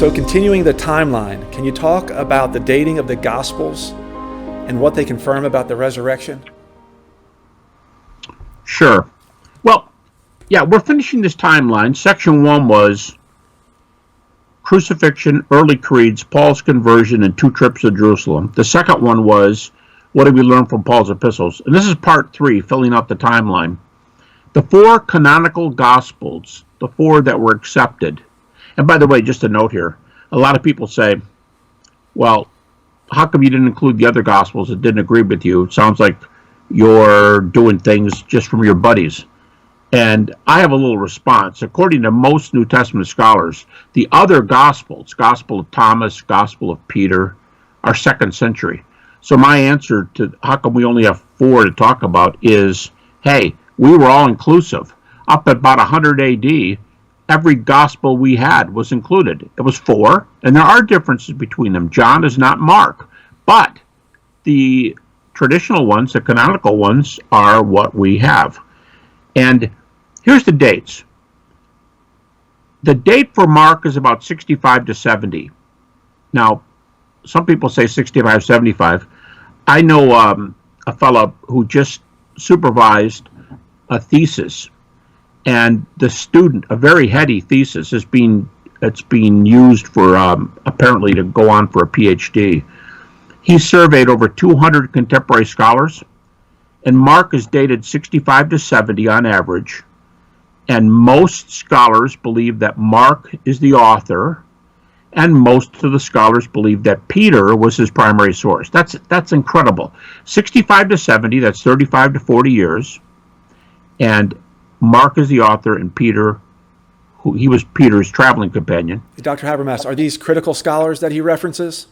So continuing the timeline, can you talk about the dating of the Gospels and what they confirm about the resurrection? Sure. Well, yeah, we're finishing this timeline. Section 1 was crucifixion, early creeds, Paul's conversion, and 2 trips to Jerusalem. The second one was, what did we learn from Paul's epistles? And this is part 3, filling out the timeline. The 4 canonical Gospels, the 4 that were accepted. And by the way, just a note here, a lot of people say, well, how come you didn't include the other Gospels that didn't agree with you? It sounds like you're doing things just from your buddies. And I have a little response. According to most New Testament scholars, the other Gospels, Gospel of Thomas, Gospel of Peter, are 2nd century. So my answer to how come we only have 4 to talk about is, hey, we were all inclusive. Up at about 100 AD, every Gospel we had was included. It was 4, and there are differences between them. John is not Mark, but the traditional ones, the canonical ones, are what we have. And here's the dates. The date for Mark is about 65 to 70. Now, some people say 65, 75. I know a fellow who just supervised a thesis, and the student, a very heady thesis, it's being used for apparently to go on for a PhD. He surveyed over 200 contemporary scholars, and Mark is dated 65 to 70 on average. And most scholars believe that Mark is the author, and most of the scholars believe that Peter was his primary source. That's incredible. 65 to 70, that's 35 to 40 years. And Mark is the author, and Peter, he was Peter's traveling companion. Dr. Habermas, are these critical scholars that he references?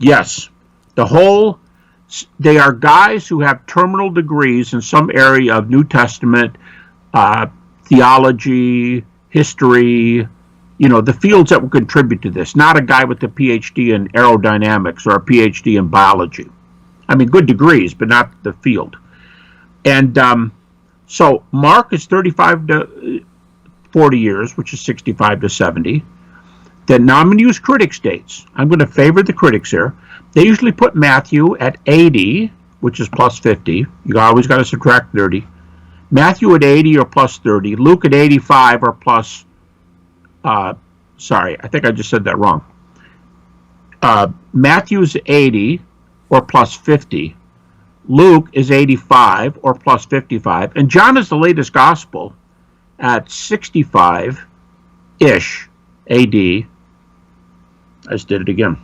Yes. They are guys who have terminal degrees in some area of New Testament, theology, history, the fields that will contribute to this. Not a guy with a PhD in aerodynamics or a PhD in biology. I mean, good degrees, but not the field. And so Mark is 35 to 40 years, which is 65 to 70. Then now I'm going to use critics' dates. I'm going to favor the critics here. They usually put Matthew at 80, which is plus 50. You always got to subtract 30. Matthew at 80 or plus 30. Luke at 85 or plus, sorry, I think I just said that wrong. Matthew's 80 or plus 50. Luke is 85 or plus 55. And John is the latest gospel at 65-ish AD. I just did it again.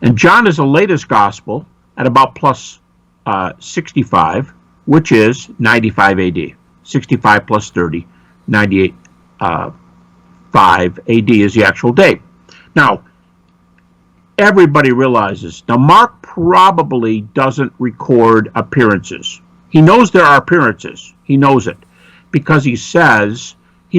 And John is the latest gospel at about plus 65, which is 95 AD. 65 plus 30, 98 5 AD is the actual date. Now, everybody realizes, now Mark probably doesn't record appearances. He knows there are appearances. He knows it because he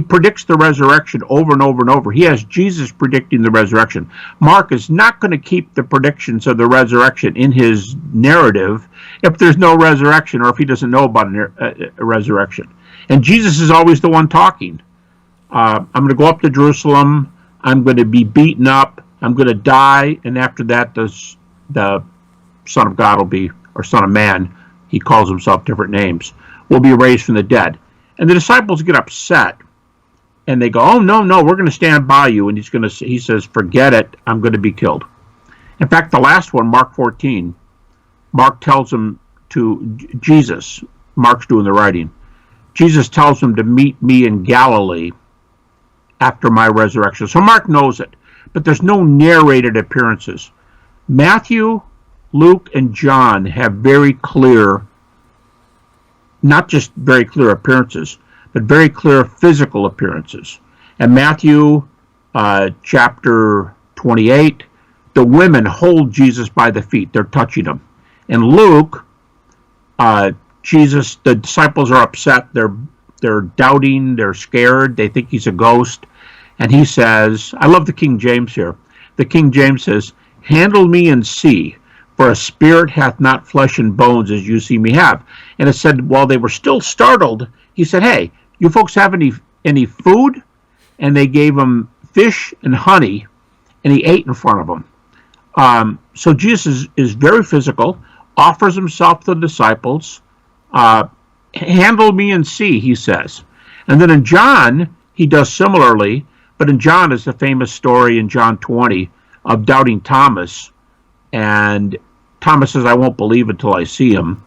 predicts the resurrection over and over and over. He has Jesus predicting the resurrection. Mark is not going to keep the predictions of the resurrection in his narrative if there's no resurrection or if he doesn't know about a resurrection. And Jesus is always the one talking. I'm going to go up to Jerusalem. I'm going to be beaten up. I'm going to die. And after that, the Son of God will be, or Son of Man, he calls himself different names, will be raised from the dead. And the disciples get upset. And they go, oh, no, we're going to stand by you. And he says, forget it, I'm going to be killed. In fact, the last one, Mark 14, Mark tells him to, Jesus, Mark's doing the writing, Jesus tells him to meet me in Galilee after my resurrection. So Mark knows it, but there's no narrated appearances. Matthew, Luke, and John have very clear, not just very clear appearances, but very clear physical appearances. And Matthew chapter 28, the women hold Jesus by the feet. They're touching him. In Luke, the disciples are upset. They're doubting. They're scared. They think he's a ghost. And he says, I love the King James here. The King James says, handle me and see, for a spirit hath not flesh and bones as you see me have. And it said, while they were still startled, he said, hey, you folks have any food? And they gave him fish and honey. and he ate in front of them. So Jesus is very physical, offers himself to the disciples. Handle me and see, he says. And then in John, he does similarly, but in John is the famous story in John 20 of doubting Thomas. And Thomas says, I won't believe until I see him.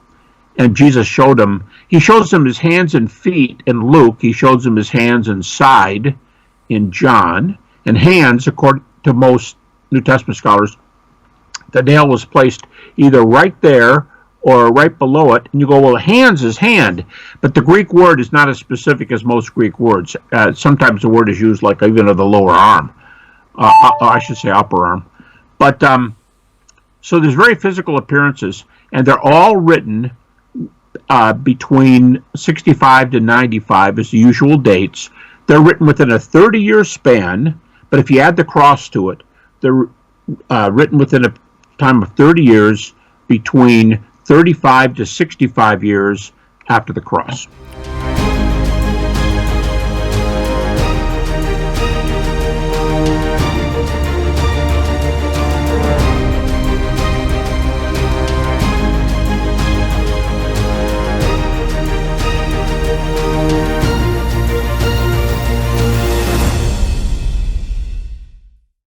And Jesus showed him, he shows him his hands and feet in Luke. He shows him his hands and side in John. And hands, according to most New Testament scholars, the nail was placed either right there or right below it. And you go, well, hands is hand. But the Greek word is not as specific as most Greek words. Sometimes the word is used like even of the lower arm. I should say upper arm. But so there's very physical appearances, and they're all written between 65 to 95 is the usual dates. They're written within a 30-year span, but if you add the cross to it, they're written within a time of 30 years between 35 to 65 years after the cross.